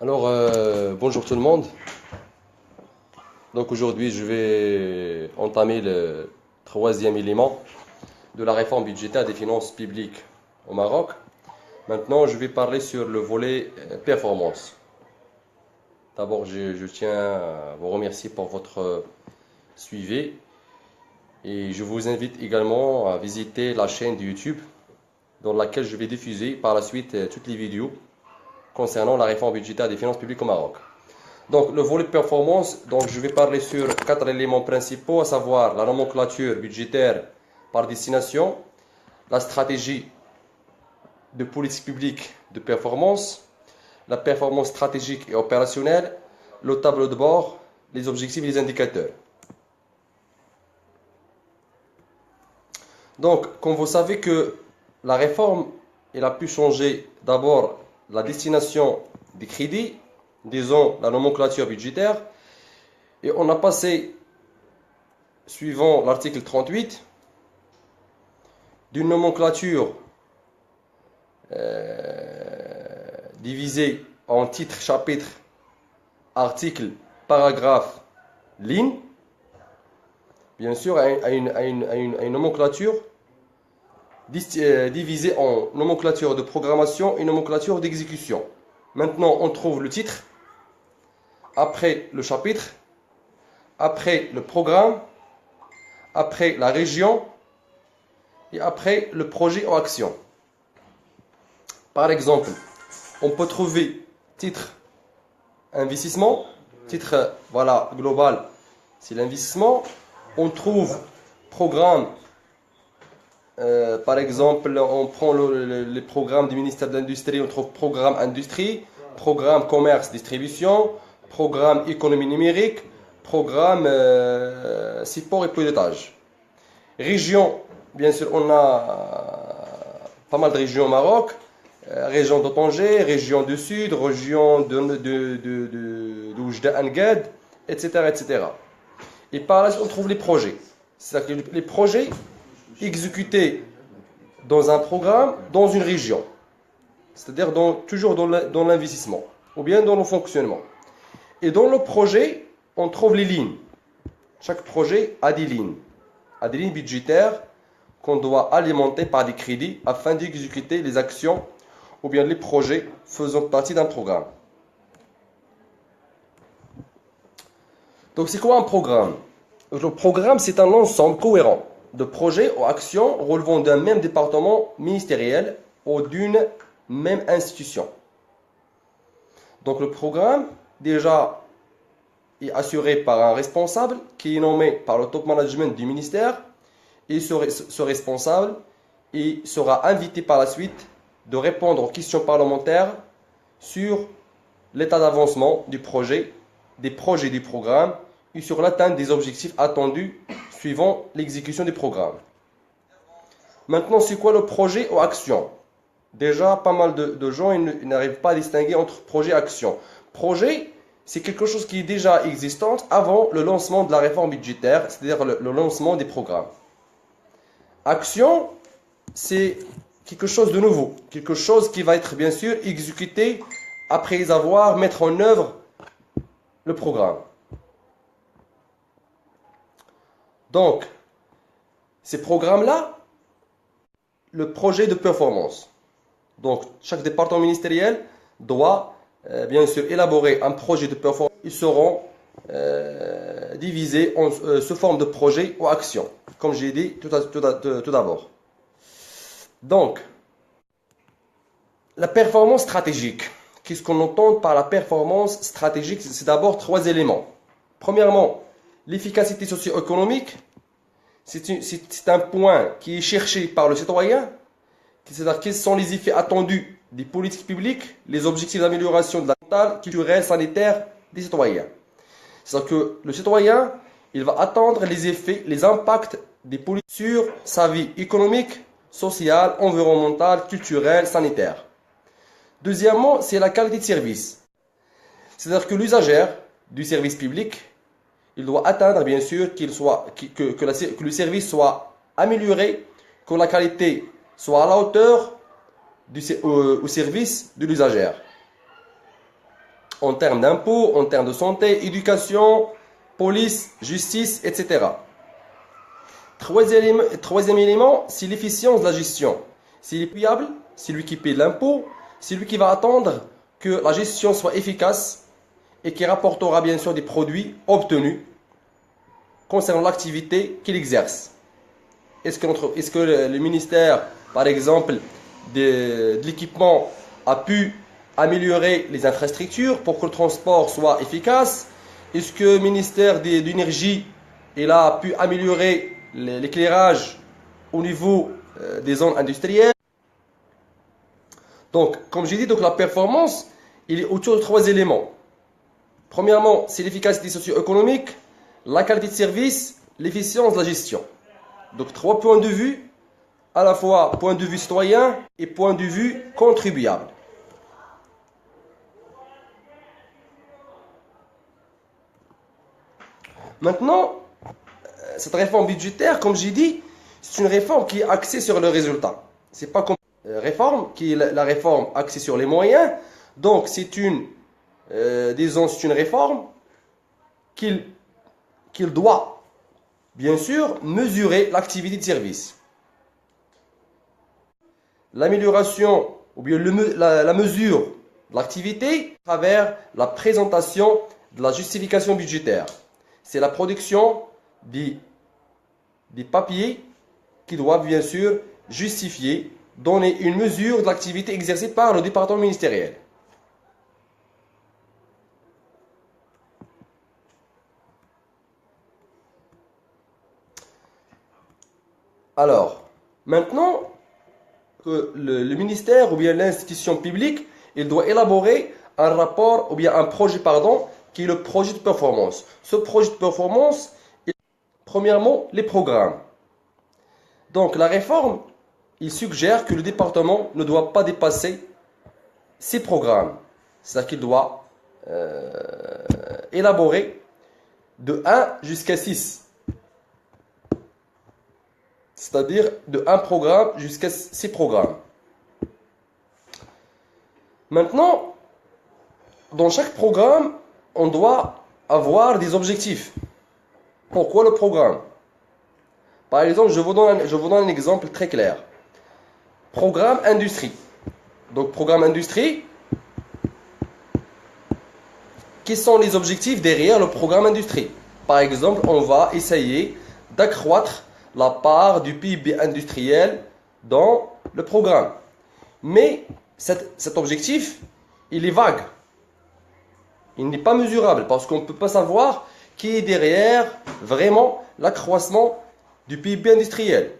Bonjour tout le monde. Donc aujourd'hui, je vais entamer le troisième élément de la réforme budgétaire des finances publiques au Maroc. Maintenant, je vais parler sur le volet performance. D'abord, je tiens à vous remercier pour votre suivi et je vous invite également à visiter la chaîne de YouTube dans laquelle je vais diffuser par la suite toutes les vidéos concernant la réforme budgétaire des finances publiques au Maroc. Donc, le volet performance, donc je vais parler sur quatre éléments principaux, à savoir la nomenclature budgétaire par destination, la stratégie de politique publique de performance, la performance stratégique et opérationnelle, le tableau de bord, les objectifs et les indicateurs. Donc, comme vous savez que la réforme, elle a pu changer d'abord la destination des crédits, disons la nomenclature budgétaire, et on a passé, suivant l'article 38, d'une nomenclature divisée en titres, chapitres, articles, paragraphes, lignes, bien sûr, à une nomenclature divisée en nomenclature de programmation et nomenclature d'exécution. Maintenant, on trouve le titre, après le chapitre, après le programme, après la région et après le projet en action. Par exemple, on peut trouver titre investissement, titre voilà global, c'est l'investissement. On trouve programme, par exemple, on prend les programmes du ministère de l'Industrie, on trouve programme industrie, programme commerce distribution, programme économie numérique, programme support et pilotage. Région, bien sûr, on a pas mal de régions au Maroc. Région de Tanger, région du Sud, région de Oujda Angad, etc., etc. Et par là, on trouve les projets. C'est-à-dire que les projets exécutés dans un programme, dans une région. C'est-à-dire toujours dans l'investissement, ou bien dans le fonctionnement. Et dans le projet, on trouve les lignes. Chaque projet a des lignes budgétaires qu'on doit alimenter par des crédits afin d'exécuter les actions ou bien les projets faisant partie d'un programme. Donc c'est quoi un programme? Le programme, c'est un ensemble cohérent de projets ou actions relevant d'un même département ministériel ou d'une même institution. Donc le programme, déjà, est assuré par un responsable qui est nommé par le top management du ministère, et ce responsable sera invité par la suite de répondre aux questions parlementaires sur l'état d'avancement du projet, des projets du programme et sur l'atteinte des objectifs attendus suivant l'exécution du programme. Maintenant, c'est quoi le projet ou action? Déjà, pas mal de gens n'arrivent pas à distinguer entre projet et action. Projet, c'est quelque chose qui est déjà existant avant le lancement de la réforme budgétaire, c'est-à-dire le lancement des programmes. Action, c'est quelque chose de nouveau, quelque chose qui va être bien sûr exécuté après avoir mis en œuvre le programme. Donc, ces programmes-là, le projet de performance. Donc, chaque département ministériel doit bien sûr élaborer un projet de performance. Ils seront divisés sous forme de projet ou action, comme j'ai dit tout d'abord. Donc, la performance stratégique. Qu'est-ce qu'on entend par la performance stratégique? C'est d'abord trois éléments. Premièrement, l'efficacité socio-économique. C'est un point qui est cherché par le citoyen. C'est-à-dire quels sont les effets attendus des politiques publiques, les objectifs d'amélioration de la mentale, culturelle, sanitaire des citoyens. C'est-à-dire que le citoyen, il va attendre les effets, les impacts des politiques sur sa vie économique, sociale, environnementale, culturelle, sanitaire. Deuxièmement, c'est la qualité de service. C'est-à-dire que l'usager du service public, il doit atteindre bien sûr que le service soit amélioré, que la qualité soit à la hauteur au service de l'usager. en termes d'impôts, en termes de santé, éducation, police, justice, etc. Troisième élément, c'est l'efficience de la gestion. S'il est payable, c'est lui qui paie l'impôt, c'est lui qui va attendre que la gestion soit efficace et qui rapportera bien sûr des produits obtenus concernant l'activité qu'il exerce. Est-ce que le ministère, par exemple, de l'équipement a pu améliorer les infrastructures pour que le transport soit efficace? Est-ce que le ministère de l'énergie a pu améliorer l'éclairage au niveau des zones industrielles? Donc, comme j'ai dit, donc la performance, il est autour de 3 éléments. Premièrement, c'est l'efficacité socio-économique, la qualité de service, l'efficience de la gestion. Donc, 3 points de vue, à la fois point de vue citoyen et point de vue contribuable. Maintenant, cette réforme budgétaire, comme j'ai dit, c'est une réforme qui est axée sur le résultat. C'est pas comme réforme qui est la réforme axée sur les moyens. Donc, c'est une réforme qu'il doit, bien sûr, mesurer l'activité de service. L'amélioration ou bien la mesure de l'activité à travers la présentation de la justification budgétaire. C'est la production des papiers qui doivent bien sûr justifier, donner une mesure de l'activité exercée par le département ministériel. Alors, maintenant que le ministère ou bien l'institution publique, il doit élaborer un rapport ou bien un projet, qui est le projet de performance. Ce projet de performance, premièrement, les programmes. Donc, la réforme, il suggère que le département ne doit pas dépasser ses programmes. C'est-à-dire qu'il doit élaborer de 1 jusqu'à 6. C'est-à-dire de un programme jusqu'à 6 programmes. Maintenant, dans chaque programme, on doit avoir des objectifs. Pourquoi le programme? Par exemple, je vous donne un exemple très clair. Programme industrie. Donc, programme industrie, quels sont les objectifs derrière le programme industrie? Par exemple, on va essayer d'accroître la part du PIB industriel dans le programme. Mais cet objectif, il est vague. Il n'est pas mesurable parce qu'on ne peut pas savoir qui est derrière vraiment l'accroissement du PIB industriel.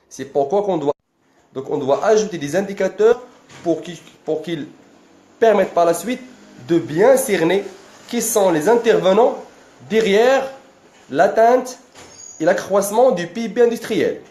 C'est pourquoi on doit ajouter des indicateurs pour qu'ils permettent par la suite de bien cerner qui sont les intervenants derrière l'atteinte et l'accroissement du PIB industriel.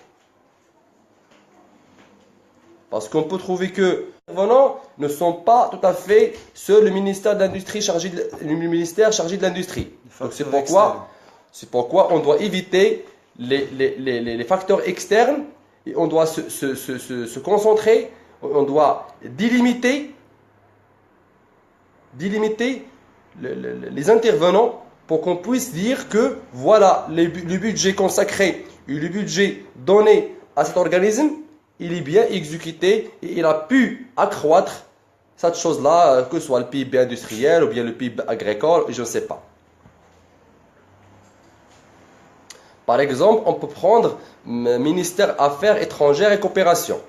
Parce qu'on peut trouver que les intervenants ne sont pas tout à fait le ministère de l'Industrie chargé de l'industrie. Donc c'est pourquoi on doit éviter les facteurs externes et on doit se concentrer, on doit délimiter les intervenants pour qu'on puisse dire que voilà le budget consacré et le budget donné à cet organisme, il est bien exécuté et il a pu accroître cette chose-là, que ce soit le PIB industriel ou bien le PIB agricole, je ne sais pas. Par exemple, on peut prendre le ministère Affaires étrangères et coopération.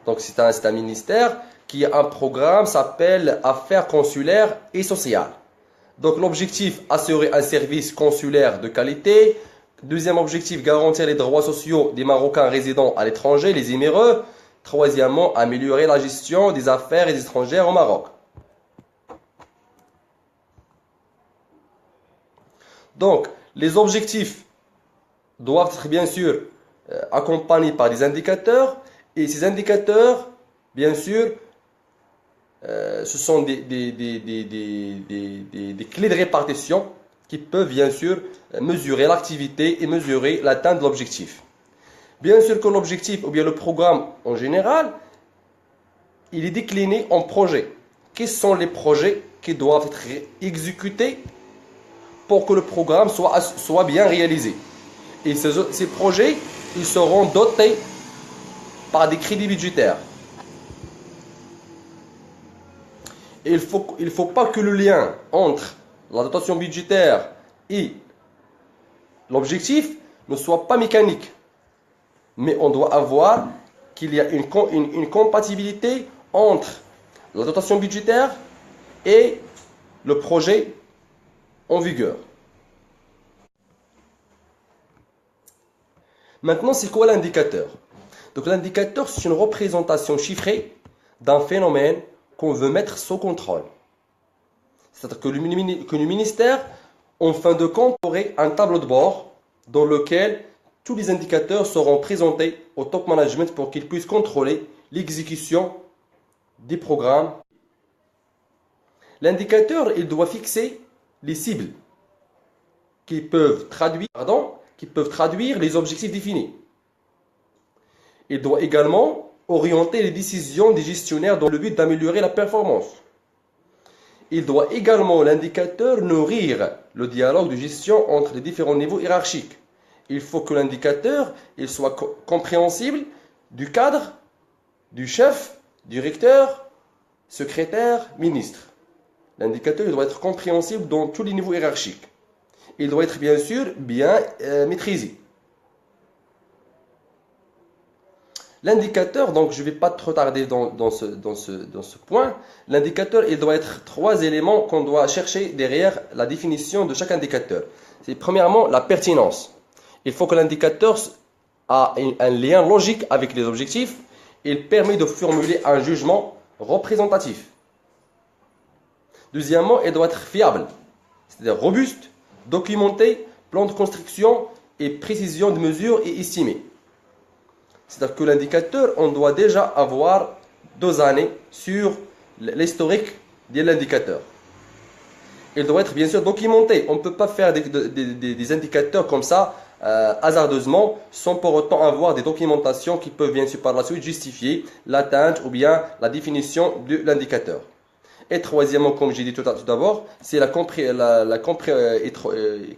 Donc c'est un ministère qui a un programme qui s'appelle Affaires consulaires et sociales. Donc l'objectif, assurer un service consulaire de qualité. Deuxième objectif, garantir les droits sociaux des Marocains résidant à l'étranger, les émireux. Troisièmement, améliorer la gestion des affaires et des étrangères au Maroc. Donc, les objectifs doivent être bien sûr accompagnés par des indicateurs. Et ces indicateurs, bien sûr, ce sont des clés de répartition qui peuvent bien sûr mesurer l'activité et mesurer l'atteinte de l'objectif. Bien sûr que l'objectif ou bien le programme en général, il est décliné en projets. Quels sont les projets qui doivent être exécutés pour que le programme soit bien réalisé. Et ces projets, ils seront dotés par des crédits budgétaires. Et il faut pas que le lien entre la dotation budgétaire et l'objectif ne soit pas mécanique. Mais on doit avoir qu'il y a une compatibilité entre la dotation budgétaire et le projet en vigueur. Maintenant, c'est quoi l'indicateur? Donc l'indicateur, c'est une représentation chiffrée d'un phénomène qu'on veut mettre sous contrôle. C'est-à-dire que le ministère, en fin de compte, aurait un tableau de bord dans lequel tous les indicateurs seront présentés au top management pour qu'ils puissent contrôler l'exécution des programmes. L'indicateur, il doit fixer les cibles qui peuvent traduire les objectifs définis. Il doit également orienter les décisions des gestionnaires dans le but d'améliorer la performance. Il doit également, l'indicateur, nourrir le dialogue de gestion entre les différents niveaux hiérarchiques. Il faut que l'indicateur soit compréhensible du cadre, du chef, directeur, secrétaire, ministre. L'indicateur doit être compréhensible dans tous les niveaux hiérarchiques. Il doit être bien sûr bien maîtrisé. L'indicateur, donc je ne vais pas trop tarder dans ce point, l'indicateur, il doit être 3 éléments qu'on doit chercher derrière la définition de chaque indicateur. C'est premièrement la pertinence. Il faut que l'indicateur ait un lien logique avec les objectifs. Il permet de formuler un jugement représentatif. Deuxièmement, il doit être fiable, c'est-à-dire robuste, documenté, plan de construction et précision de mesure et estimé. C'est-à-dire que l'indicateur, on doit déjà avoir 2 années sur l'historique de l'indicateur. Il doit être bien sûr documenté. On ne peut pas faire des indicateurs comme ça, hasardeusement, sans pour autant avoir des documentations qui peuvent bien sûr par la suite justifier l'atteinte ou bien la définition de l'indicateur. Et troisièmement, comme j'ai dit tout d'abord, c'est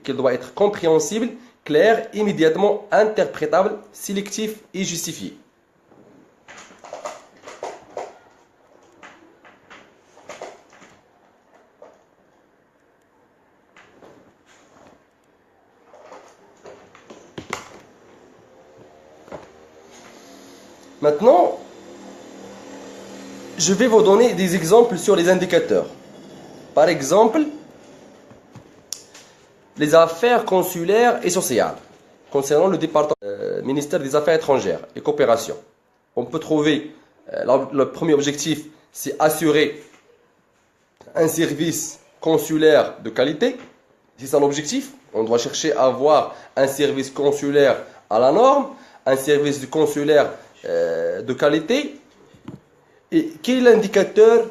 qu'il doit être compréhensible, clair, immédiatement interprétable, sélectif et justifié. Maintenant, je vais vous donner des exemples sur les indicateurs. Par exemple, les affaires consulaires et sociales, concernant le département ministère des Affaires étrangères et coopération. On peut trouver, le premier objectif, c'est assurer un service consulaire de qualité. C'est ça l'objectif. On doit chercher à avoir un service consulaire à la norme, un service consulaire de qualité. Et quel est l'indicateur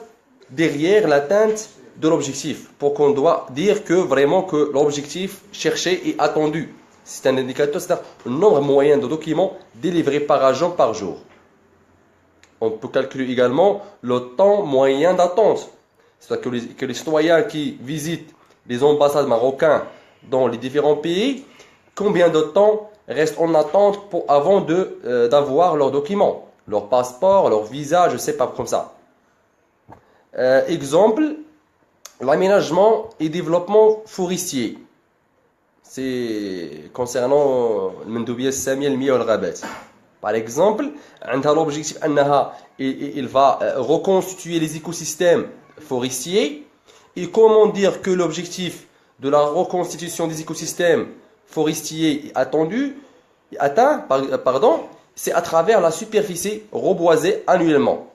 derrière l'atteinte de l'objectif pour qu'on doit dire que vraiment que l'objectif cherché est attendu? C'est un indicateur, c'est-à-dire le nombre moyen de documents délivrés par agent par jour. On peut calculer également le temps moyen d'attente. C'est-à-dire que les citoyens qui visitent les ambassades marocaines dans les différents pays, combien de temps restent en attente avant d'avoir leurs documents, leur passeport, leur visa, je ne sais pas, comme ça. Exemple, l'aménagement et développement forestier. C'est concernant le Mendoubia Samia, le Mia, le Rabat. Par exemple, l'objectif, il va reconstituer les écosystèmes forestiers. Et comment dire que l'objectif de la reconstitution des écosystèmes forestiers est atteint, c'est à travers la superficie reboisée annuellement.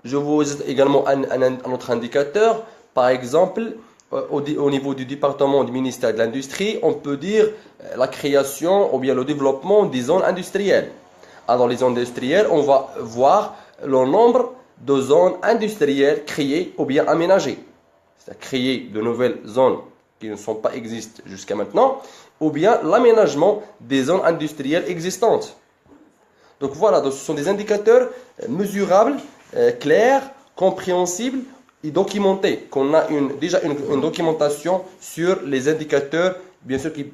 Je vous ai également un autre indicateur. Par exemple, au niveau du département du ministère de l'Industrie, on peut dire la création ou bien le développement des zones industrielles. Alors, les zones industrielles, on va voir le nombre de zones industrielles créées ou bien aménagées. C'est-à-dire créer de nouvelles zones qui ne sont pas existantes jusqu'à maintenant, ou bien l'aménagement des zones industrielles existantes. Donc voilà, ce sont des indicateurs mesurables, clairs, compréhensibles et documenté, qu'on a déjà une documentation sur les indicateurs, bien sûr, qui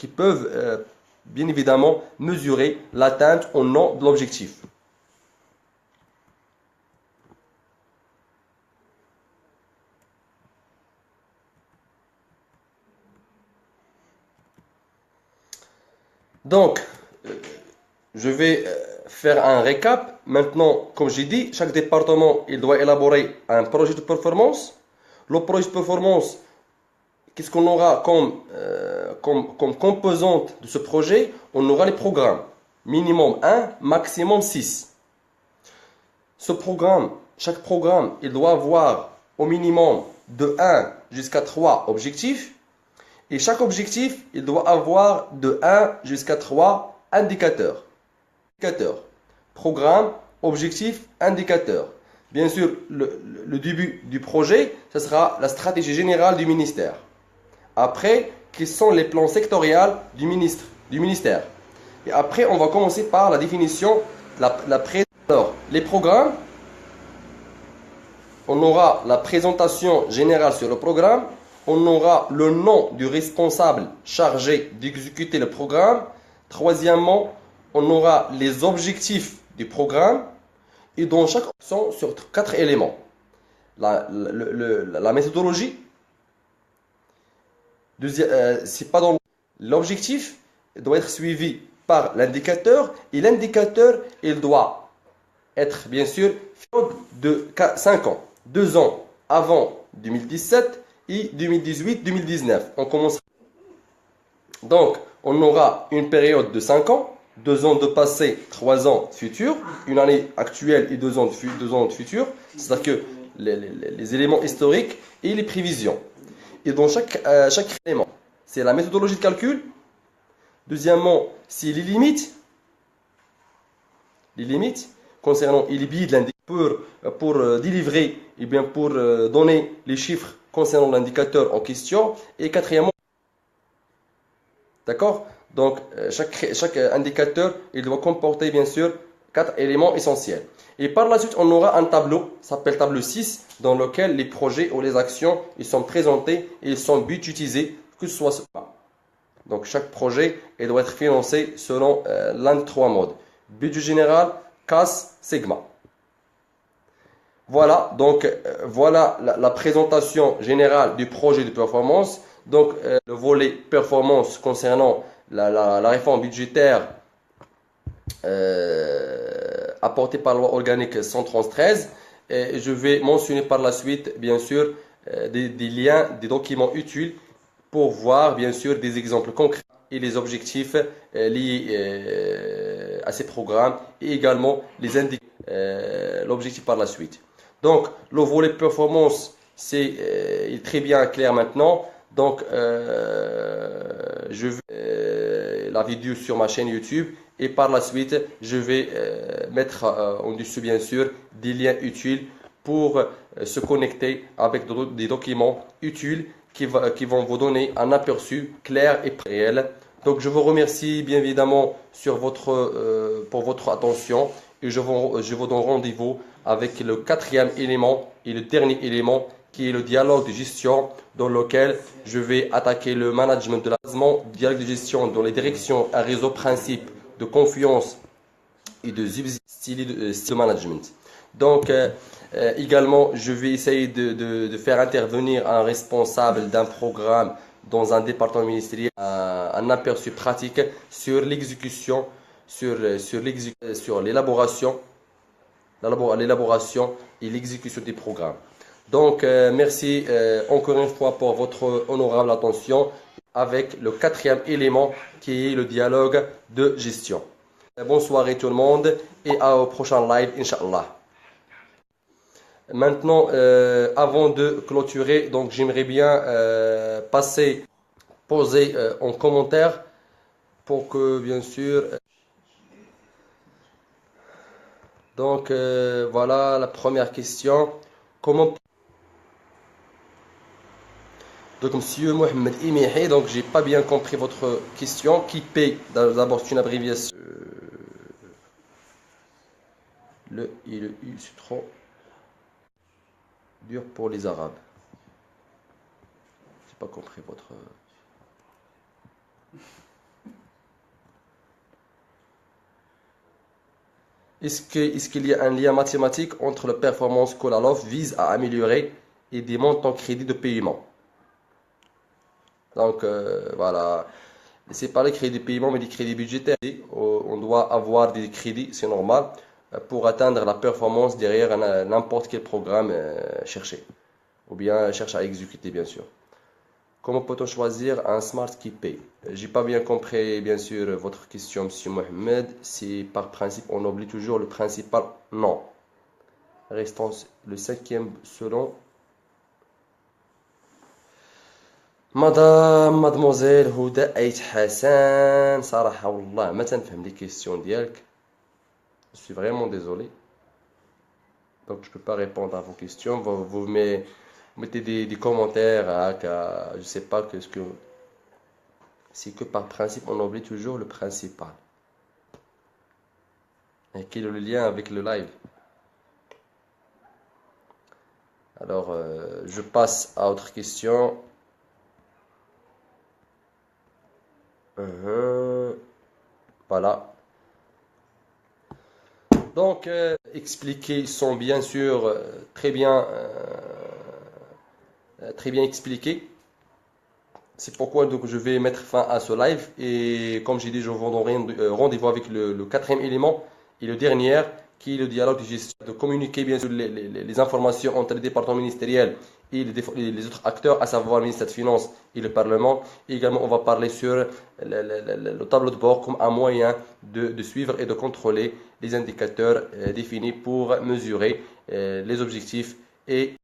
peuvent bien évidemment mesurer l'atteinte ou non de l'objectif. Donc, je vais faire un récap. Maintenant, comme j'ai dit, chaque département il doit élaborer un projet de performance. Le projet de performance, qu'est-ce qu'on aura comme composante de ce projet? On aura les programmes. Minimum 1, maximum 6. Ce programme, chaque programme, il doit avoir au minimum de 1 jusqu'à 3 objectifs. Et chaque objectif, il doit avoir de 1 jusqu'à 3 indicateurs. Programme, objectif, indicateur. Bien sûr, le début du projet, ce sera la stratégie générale du ministère. Après, quels sont les plans sectoriels du ministère. Et après, on va commencer par la définition, Alors, les programmes, on aura la présentation générale sur le programme, on aura le nom du responsable chargé d'exécuter le programme. Troisièmement, on aura les objectifs du programme et dans chaque option sur 4 éléments. La méthodologie, c'est pas dans l'objectif doit être suivi par l'indicateur et l'indicateur il doit être bien sûr de 5 ans, 2 ans avant 2017 et 2018-2019. On commence. Donc, on aura une période de 5 ans, 2 ans de passé, 3 ans de futur, une année actuelle et 2 ans de futur. C'est-à-dire que les éléments historiques et les prévisions. Et dans chaque élément, c'est la méthodologie de calcul. Deuxièmement, c'est les limites. Les limites concernant les billes de l'indicateur pour délivrer et bien pour donner les chiffres concernant l'indicateur en question. Et quatrièmement, d'accord? Donc, chaque indicateur, il doit comporter bien sûr 4 éléments essentiels. Et par la suite, on aura un tableau, s'appelle tableau 6, dans lequel les projets ou les actions, ils sont présentés et ils sont budgétisés, que ce soit ce pas. Donc, chaque projet, il doit être financé selon l'un de 3 modes. Budget général, CAS, Sigma. Voilà, donc voilà la présentation générale du projet de performance. Donc, le volet performance concernant la réforme budgétaire apportée par la loi organique 113. Et je vais mentionner par la suite, bien sûr, des liens, des documents utiles pour voir, bien sûr, des exemples concrets et les objectifs liés à ces programmes et également les indicateurs, l'objectif par la suite. Donc, le volet performance, c'est très bien clair maintenant. Donc, je vais la vidéo sur ma chaîne YouTube et par la suite, je vais mettre en dessous, bien sûr, des liens utiles pour se connecter avec des documents utiles qui vont vous donner un aperçu clair et réel. Donc, je vous remercie bien évidemment pour votre attention et je vous donne rendez-vous avec le 4e élément et le dernier élément qui est le dialogue de gestion dans lequel je vais attaquer le management de l'avancement, dialogue de gestion dans les directions, un réseau principe de confiance et de style de management. Donc, également, je vais essayer de faire intervenir un responsable d'un programme dans un département ministériel, un aperçu pratique sur l'exécution, sur l'élaboration et l'exécution des programmes. Donc, merci encore une fois pour votre honorable attention avec le 4e élément qui est le dialogue de gestion. Bonne soirée tout le monde et au prochain live, Inch'Allah. Maintenant, avant de clôturer, donc j'aimerais bien poser en commentaire pour que, bien sûr, donc voilà la première question. Comment donc Monsieur Mohamed Imihi, donc j'ai pas bien compris votre question. Qui paie? D'abord c'est une abréviation. Le I, le U, c'est trop. dur pour les Arabes. J'ai pas compris votre... Est-ce qu'il y a un lien mathématique entre la performance que la LOF vise à améliorer et des montants crédits de paiement? Donc voilà, c'est pas les crédits de paiement mais des crédits budgétaires. On doit avoir des crédits, c'est normal, pour atteindre la performance derrière n'importe quel programme cherché, ou bien cherche à exécuter bien sûr. Comment peut-on choisir un smart qui paye? J'ai pas bien compris, bien sûr, votre question, Monsieur Mohamed. Si par principe on oublie toujours le principal, non. Restons le cinquième selon Madame, Mademoiselle Houda Aït Hassan. صراحة والله ما تنفهم les questions ديالك. Je suis vraiment désolé. Donc je peux pas répondre à vos questions. Vous mettez des commentaires, je sais pas qu'est-ce que... C'est que par principe, on oublie toujours le principal. Et quel est le lien avec le live? Alors, je passe à autre question. Voilà. Donc, expliquer sont bien sûr très bien expliqués. C'est pourquoi donc, je vais mettre fin à ce live. Et comme j'ai dit, je vous donne rendez-vous avec le quatrième élément et le dernier, qui est le dialogue de gestion. De communiquer bien sûr les informations entre les départements ministériels et les autres acteurs, à savoir le ministère des Finances et le Parlement. Et également, on va parler sur le tableau de bord comme un moyen de suivre et de contrôler les indicateurs définis pour mesurer les objectifs et